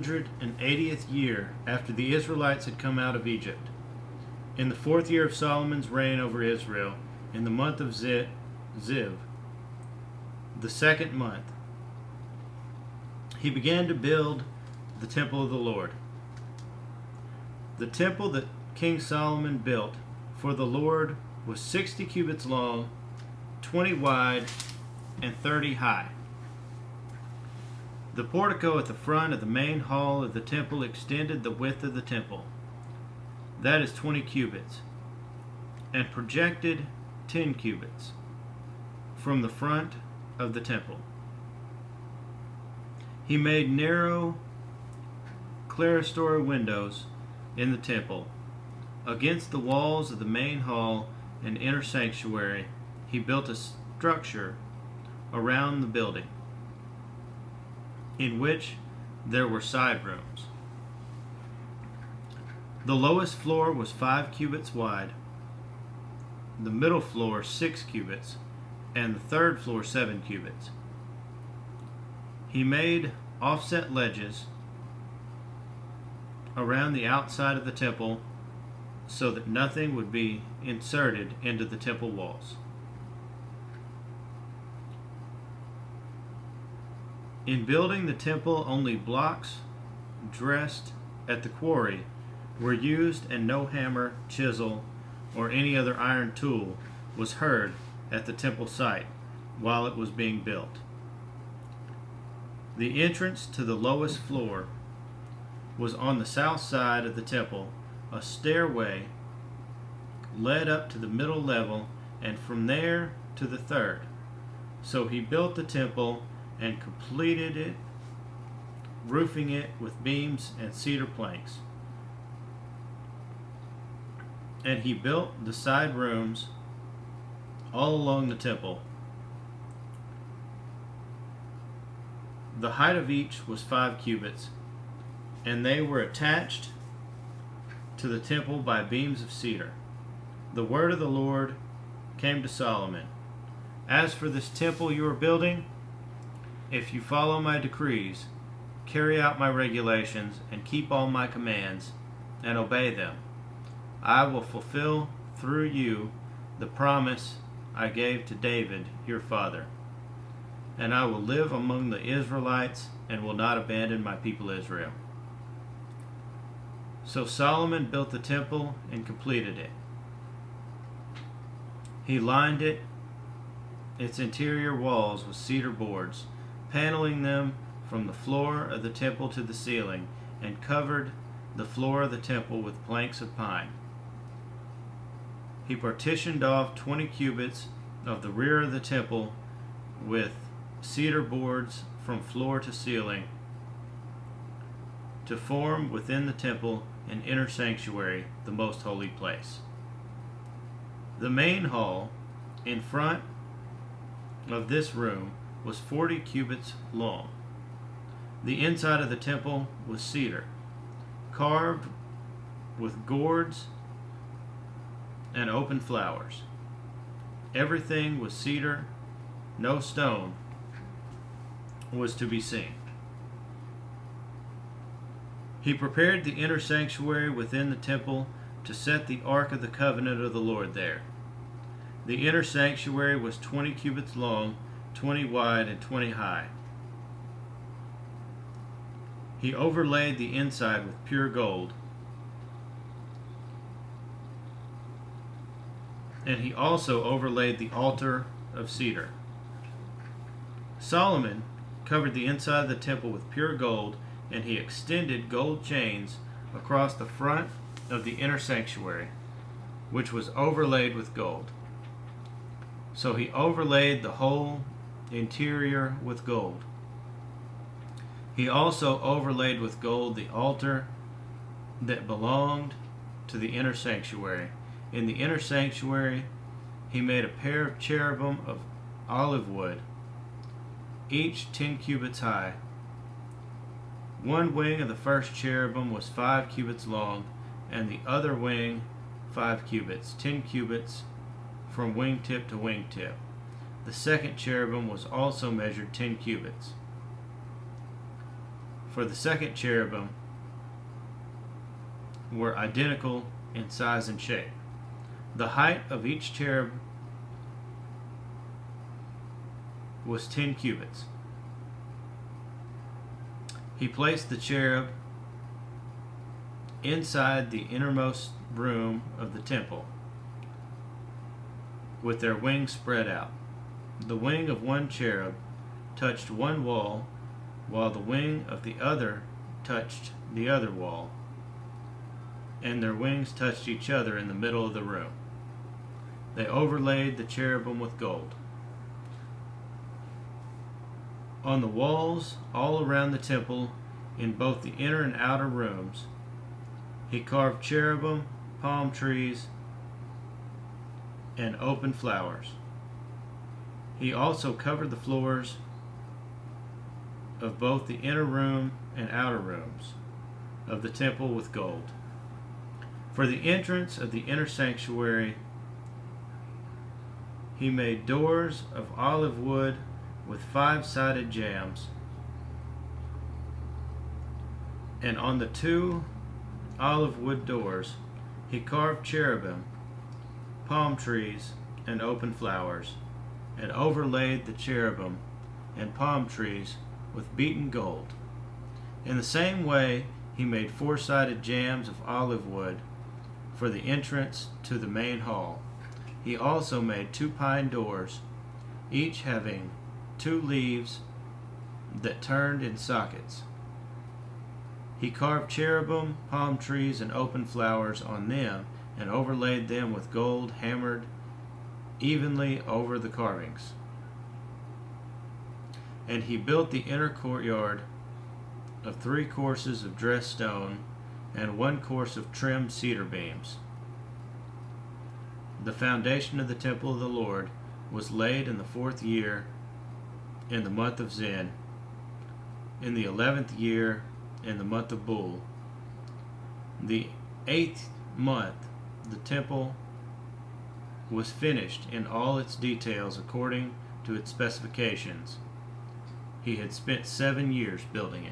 180th year after the Israelites had come out of Egypt, in the 4th year of Solomon's reign over Israel, in the month of Ziv, the 2nd month, he began to build the temple of the Lord. The temple that King Solomon built for the Lord was 60 cubits long, 20 wide, and 30 high. The portico at the front of the main hall of the temple extended the width of the temple, that is 20 cubits, and projected 10 cubits from the front of the temple. He made narrow clerestory windows in the temple. Against the walls of the main hall and inner sanctuary, he built a structure around the building, in which there were side rooms. The lowest floor was 5 cubits wide, the middle floor 6 cubits, and the third floor 7 cubits. He made offset ledges around the outside of the temple so that nothing would be inserted into the temple walls. In building the temple, only blocks dressed at the quarry were used, and no hammer, chisel, or any other iron tool was heard at the temple site while it was being built. The entrance to the lowest floor was on the south side of the temple. A stairway led up to the middle level, and from there to the third. So he built the temple and completed it, roofing it with beams and cedar planks. And he built the side rooms all along the temple. The height of each was 5 cubits, and they were attached to the temple by beams of cedar. The word of the Lord came to Solomon: "As for this temple you are building, if you follow my decrees, carry out my regulations, and keep all my commands, and obey them, I will fulfill through you the promise I gave to David your father. And I will live among the Israelites and will not abandon my people Israel." So Solomon built the temple and completed it. He lined its interior walls with cedar boards, paneling them from the floor of the temple to the ceiling, and covered the floor of the temple with planks of pine. He partitioned off 20 cubits of the rear of the temple with cedar boards from floor to ceiling, to form within the temple an inner sanctuary, the most holy place. The main hall in front of this room was 40 cubits long. The inside of the temple was cedar, carved with gourds and open flowers. Everything was cedar, no stone was to be seen. He prepared the inner sanctuary within the temple to set the Ark of the Covenant of the Lord there. The inner sanctuary was 20 cubits long, 20 wide, and 20 high. He overlaid the inside with pure gold, and he also overlaid the altar of cedar. Solomon covered the inside of the temple with pure gold, and he extended gold chains across the front of the inner sanctuary, which was overlaid with gold. So he overlaid the whole interior with gold. He also overlaid with gold the altar that belonged to the inner sanctuary. In the inner sanctuary, he made a pair of cherubim of olive wood, each 10 cubits high. One wing of the first cherubim was 5 cubits long, and the other wing 5 cubits, 10 cubits from wingtip to wingtip. The second cherubim was also measured 10 cubits. for the second cherubim were identical in size and shape. The height of each cherub was 10 cubits. He placed the cherub inside the innermost room of the temple, with their wings spread out. The wing of one cherub touched one wall, while the wing of the other touched the other wall, and their wings touched each other in the middle of the room. They overlaid the cherubim with gold. On the walls all around the temple, in both the inner and outer rooms, he carved cherubim, palm trees, and open flowers. He also covered the floors of both the inner room and outer rooms of the temple with gold. For the entrance of the inner sanctuary, he made doors of olive wood with 5-sided jambs, and on the 2 olive wood doors he carved cherubim, palm trees, and open flowers, and overlaid the cherubim and palm trees with beaten gold. In the same way he made 4-sided jambs of olive wood for the entrance to the main hall. He also made 2 pine doors, each having 2 leaves that turned in sockets. He carved cherubim, palm trees, and open flowers on them, and overlaid them with gold hammered evenly over the carvings. And he built the inner courtyard of 3 courses of dressed stone and 1 course of trimmed cedar beams. The foundation of the temple of the Lord was laid in the 4th year, in the month of Zin, in the 11th year, in the month of Bul. The 8th month, the temple was finished in all its details according to its specifications. He had spent 7 years building it.